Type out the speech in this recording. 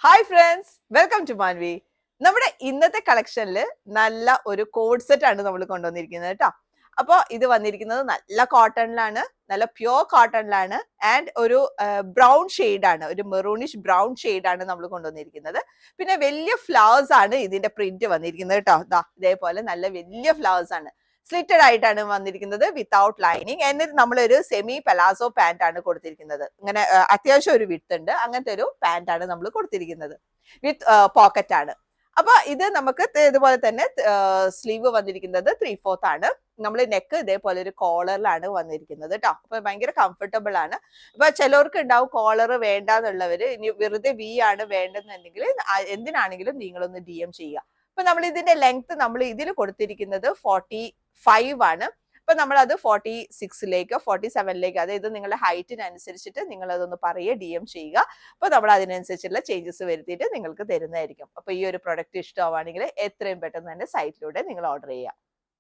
Hi friends, welcome to Manvi. നമ്മുടെ ഇന്നത്തെ കളക്ഷനിൽ നല്ല ഒരു കോഡ് സെറ്റ് ആണ് നമ്മൾ കൊണ്ടുവന്നിരിക്കുന്നത് കേട്ടോ. അപ്പോൾ ഇത് വന്നിരിക്കുന്നത് നല്ല കോട്ടണിലാണ്, നല്ല പ്യുവർ കോട്ടണിലാണ് ആൻഡ് ഒരു ബ്രൗൺ ആണ്, ഒരു മെറൂണിഷ് ബ്രൗൺ ആണ് നമ്മൾ കൊണ്ടുവന്നിരിക്കുന്നത്. പിന്നെ വലിയ ഫ്ലവേഴ്സ് ആണ് ഇതിന്റെ പ്രിന്റ് വന്നിരിക്കുന്നത് കേട്ടോ. ഇതേപോലെ നല്ല വലിയ ഫ്ലവേഴ്സ് ആണ്. സ്ലിറ്റഡ് ആയിട്ടാണ് വന്നിരിക്കുന്നത് വിത്തൗട്ട് ലൈനിങ്. എന്നിട്ട് നമ്മളൊരു സെമി പലാസോ പാന്റ് ആണ് കൊടുത്തിരിക്കുന്നത്. ഇങ്ങനെ അത്യാവശ്യം ഒരു വിഡ്ത് ഉണ്ട്, അങ്ങനത്തെ ഒരു പാന്റ് ആണ് നമ്മൾ കൊടുത്തിരിക്കുന്നത്. വിത്ത് പോക്കറ്റ് ആണ്. അപ്പൊ ഇത് നമുക്ക് ഇതുപോലെ തന്നെ സ്ലീവ് വന്നിരിക്കുന്നത് 3/4 ആണ്. നമ്മൾ നെക്ക് ഇതേപോലെ ഒരു കോളറിലാണ് വന്നിരിക്കുന്നത് കേട്ടോ. അപ്പൊ ഭയങ്കര കംഫർട്ടബിൾ ആണ്. അപ്പൊ ചിലർക്ക് ഉണ്ടാവും കോളർ വേണ്ടെന്നുള്ളവര്, ഇനി വെറുതെ വി ആണ് വേണ്ടെന്നുണ്ടെങ്കിൽ എന്തിനാണെങ്കിലും നിങ്ങളൊന്ന് DM ചെയ്യുക. അപ്പൊ നമ്മൾ ഇതിന്റെ ലെങ്ത് നമ്മൾ ഇതിൽ കൊടുത്തിരിക്കുന്നത് 45 ആണ്. അപ്പൊ നമ്മൾ അത് 46ലേക്കോ 47ലേക്കോ, അതായത് നിങ്ങളുടെ ഹൈറ്റിനനുസരിച്ചിട്ട് നിങ്ങൾ അതൊന്ന് പറയുക, DM ചെയ്യുക. അപ്പൊ നമ്മൾ അതിനനുസരിച്ചുള്ള ചേഞ്ചസ് വരുത്തിയിട്ട് നിങ്ങൾക്ക് തരുന്നതായിരിക്കും. അപ്പൊ ഈ ഒരു പ്രൊഡക്റ്റ് ഇഷ്ടമാണെങ്കിൽ എത്രയും പെട്ടെന്ന് തന്നെ സൈറ്റിലൂടെ നിങ്ങൾ ഓർഡർ ചെയ്യുക.